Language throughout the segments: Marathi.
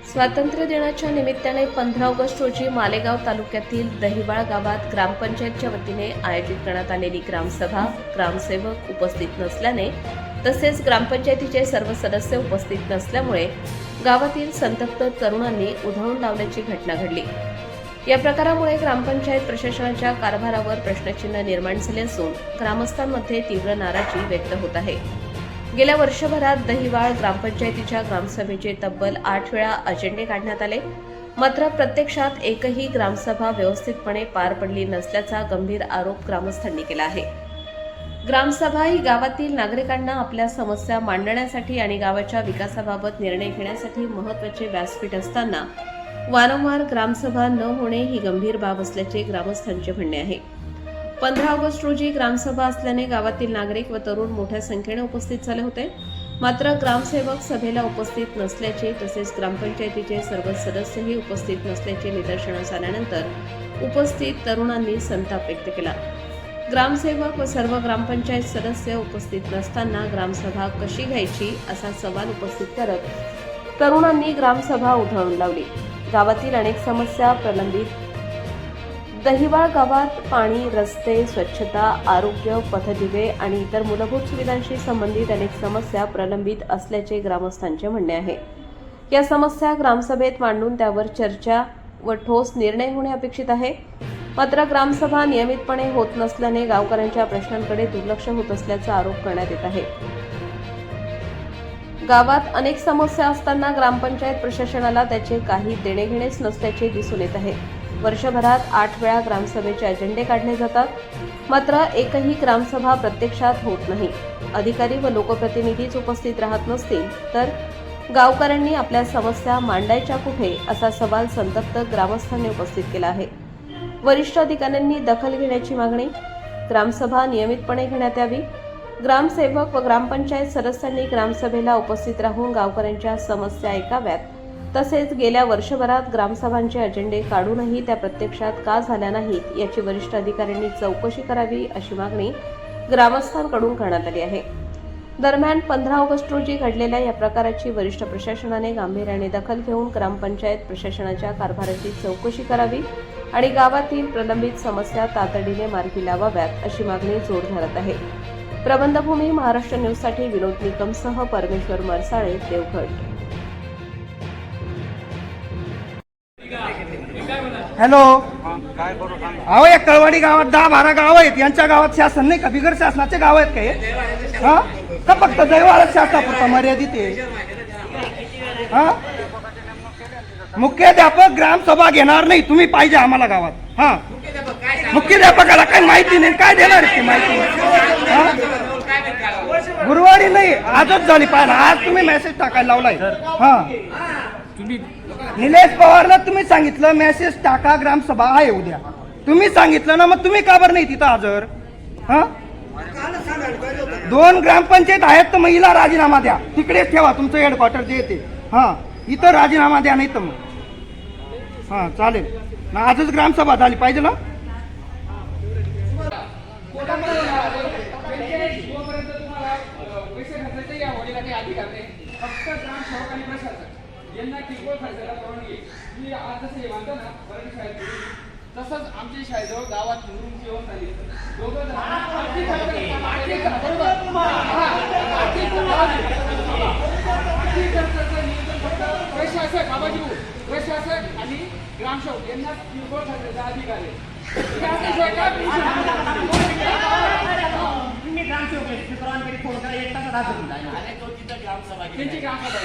स्वातंत्र्य दिनाच्या निमित्ताने 15 ऑगस्ट रोजी मालेगाव तालुक्यातील दहिवाळ गावात ग्रामपंचायतच्या वतीने आयोजित करण्यात आलेली ग्रामसभा ग्रामसेवक उपस्थित नसल्याने तसेच ग्रामपंचायतीचे सर्व सदस्य उपस्थित नसल्यामुळे गावातील संतप्त तरुणांनी उधळून लावल्याची घटना घडली। या प्रकारामुळे ग्रामपंचायत प्रशासनाच्या कारभारावर प्रश्नचिन्ह निर्माण झाले असून ग्रामस्थांमध्ये तीव्र नाराजी व्यक्त होत आहे। गेल्या वर्षभरात दहिवाळ ग्रामपंचायतीच्या ग्रामसभेचे तब्बल 8 वेळा अजेंडे काढण्यात आले, मात्र प्रत्यक्षात एकही ग्रामसभा व्यवस्थितपणे पार पडली नसल्याचा गंभीर आरोप ग्रामस्थांनी केला आहे। ग्रामसभा ही गावातील नागरिकांना आपल्या समस्या मांडण्यासाठी आणि गावाच्या विकासाबाबत निर्णय घेण्यासाठी महत्त्वाचे व्यासपीठ असताना वारंवार ग्रामसभा न होणे ही गंभीर बाब असल्याचे ग्रामस्थांचे म्हणणे आहे। 15 ऑगस्ट रोजी ग्रामसभा असल्याने गावातील नागरिक व तरुण मोठ्या संख्येने उपस्थित झाले होते, मात्र ग्रामसेवक सभेला उपस्थित नसल्याचे तसेच ग्रामपंचायतीचे सर्व सदस्यही उपस्थित नसल्याचे निदर्शनास आल्यानंतर उपस्थित तरुणांनी संताप व्यक्त केला। ग्रामसेवक व सर्व ग्रामपंचायत सदस्य उपस्थित नसताना ग्रामसभा कशी घ्यायची असा सवाल उपस्थित करत तरुणांनी ग्रामसभा उधळून लावली। गावातील अनेक समस्या प्रलंबित दहिवाळ गावात पाणी, रस्ते, स्वच्छता, आरोग्य, पथदिवे आणि इतर मूलभूत सुविधांशी संबंधित अनेक समस्या प्रलंबित असल्याचे ग्रामस्थांचे म्हणणे आहे। या समस्या ग्रामसभेत मांडून त्यावर चर्चा व ठोस निर्णय होणे अपेक्षित आहे, मात्र ग्रामसभा नियमितपणे होत नसल्याने गावकऱ्यांच्या प्रश्नांकडे दुर्लक्ष होत असल्याचा आरोप करण्यात येत आहे। गावात अनेक समस्या असताना ग्रामपंचायत प्रशासनाला त्याचे काही देणेघेणेच नसल्याचे दिसून येत आहे। वर्षभरात 8 वेळा ग्रामसभेचे अजेंडे काढले जातात, मात्र एकही ग्रामसभा प्रत्यक्षात होत नाही। अधिकारी व लोकप्रतिनिधीच उपस्थित राहत नसतील तर गावकऱ्यांनी आपल्या समस्या मांडायच्या कुठे असा सवाल संतप्त ग्रामस्थांनी उपस्थित केला आहे। वरिष्ठ अधिकाऱ्यांनी दखल घेण्याची मागणी, ग्रामसभा नियमितपणे घेण्यात यावी, ग्रामसेवक व ग्रामपंचायत सदस्यांनी ग्रामसभेला उपस्थित राहून गावकऱ्यांच्या समस्या ऐकाव्यात, तसेच गेल्या वर्षभरात ग्रामसभांचे अजेंडे काढूनही त्या प्रत्यक्षात का झाल्या नाहीत याची वरिष्ठ अधिकाऱ्यांनी चौकशी करावी अशी मागणी ग्रामस्थांकडून करण्यात आली आहे। दरम्यान 15 ऑगस्ट रोजी घडलेल्या या प्रकाराची वरिष्ठ प्रशासनाने गांभीर्याने दखल घेऊन ग्रामपंचायत प्रशासनाच्या कारभाराची चौकशी करावी आणि गावातील प्रलंबित समस्या तातडीने मार्गी लावाव्यात अशी मागणी जोर धरत आहे। प्रबंधभूमी महाराष्ट्र न्यूजसाठी विनोद निकमसह परमेश्वर मरसाळे, देवगड। हॅलो, अहो या कळवाडी गावात 10-12 गाव आहेत, यांच्या गावात शासन नाही का? बिगर शासनाचे गाव आहेत काय? हा का फक्त दैवाळच शासनापुरता मर्यादित आहे? हा मुख्याध्यापक ग्रामसभा घेणार नाही, तुम्ही पाहिजे आम्हाला गावात। हा मुख्याध्यापकाला काही माहिती नाही, काय देणार ती माहिती? गुरुवारी नाही, आजच झाली पाहिजे, आज तुम्ही मेसेज टाकायला लावलाय। हा निलेश पवारला तुम्ही सांगितलं मेसेज टाका, ग्रामसभा आहे उद्या, तुम्ही सांगितलं ना, मग तुम्ही का बरं नाही तिथं हजर? हा 2 ग्रामपंचायत आहेत तर महिला राजीनामा द्या, तिकडेच ठेवा तुमचं हेडक्वार्टर जे येते। हा इथं राजीनामा द्या, नाही तर मग हा चालेल ना, आजच ग्रामसभा झाली पाहिजे ना। यांना किरकोळ खर्चाला परवानगी मी आज जसं हे म्हणतो ना मराठी शाळेत तसंच आमच्या शाळेजवळ गावात मुरुम जेवण झाली, दोघं प्रशासक बाबाजी प्रशासक आणि ग्रामसेवक यांना किरकोळ खर्चाचा अधिकार आहे। त्यांची ग्रामसभा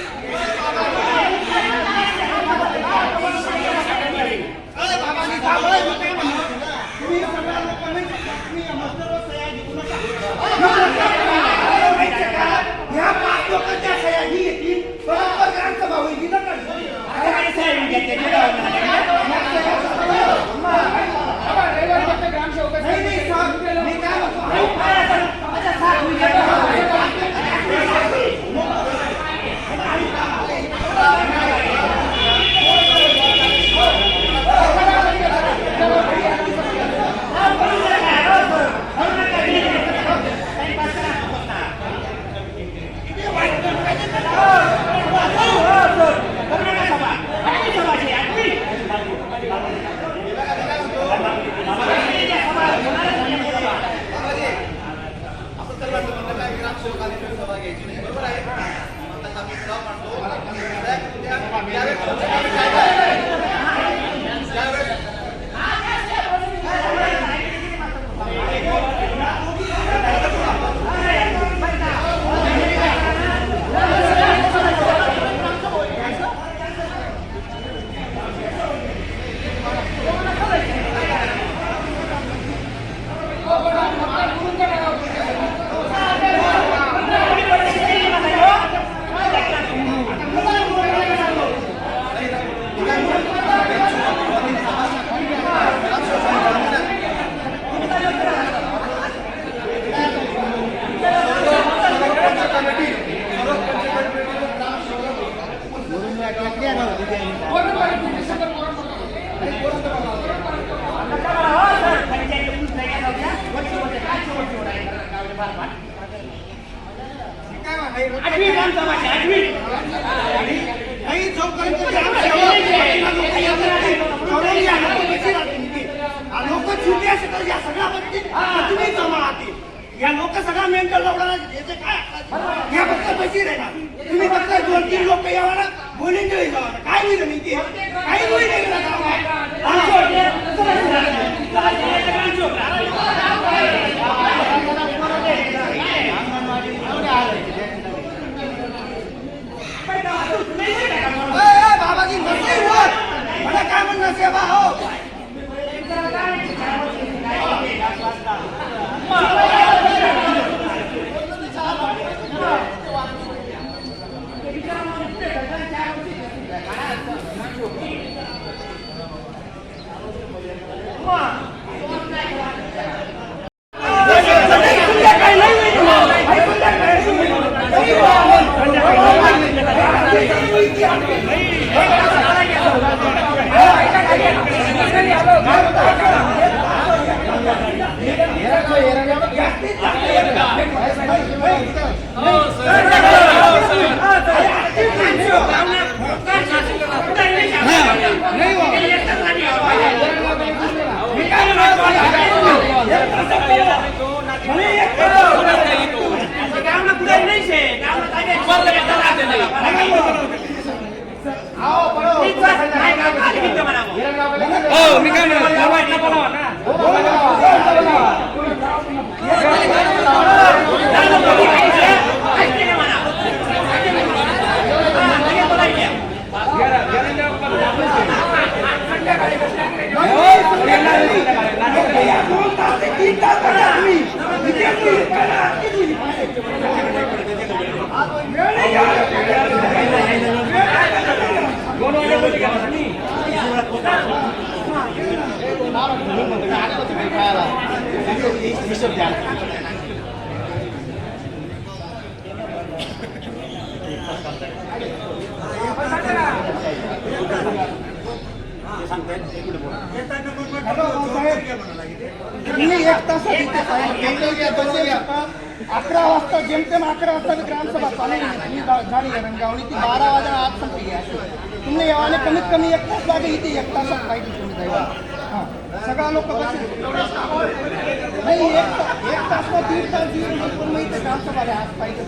आठवी ग्रामसभा आहे, आठवी. नाही, जोपर्यंत ते लोक चुकी असे तर या सगळ्या बाबतीत तुम्ही जमा आहात. या लोक सगळा मेंटल लवडा याचे काय या फक्त बशीर आहे ना. तुम्ही फक्त 2-3 लोक यावा बोलून गेले जावा काय होईल मी ते काही होईल बाबाजी नसते होत मला काय म्हणणं सेवा हो. मी काय हॅलो साहेब तुम्ही 1 तासात इथे साहेब 11 वाजता जेमतेम 11 वाजता ग्रामसभा चालू झाली रंगावली ती 12 वाजता आज संपली आहे. तुम्ही यावाने कमीत कमी 1 तास लागे इथे 1 तासात पाहिजे तुम्ही जायला. हां सगळा लोक बसले नाही 1 तास 1 तास 1.5 तास पण मग इथे ग्रामसभा आज पाहिजे.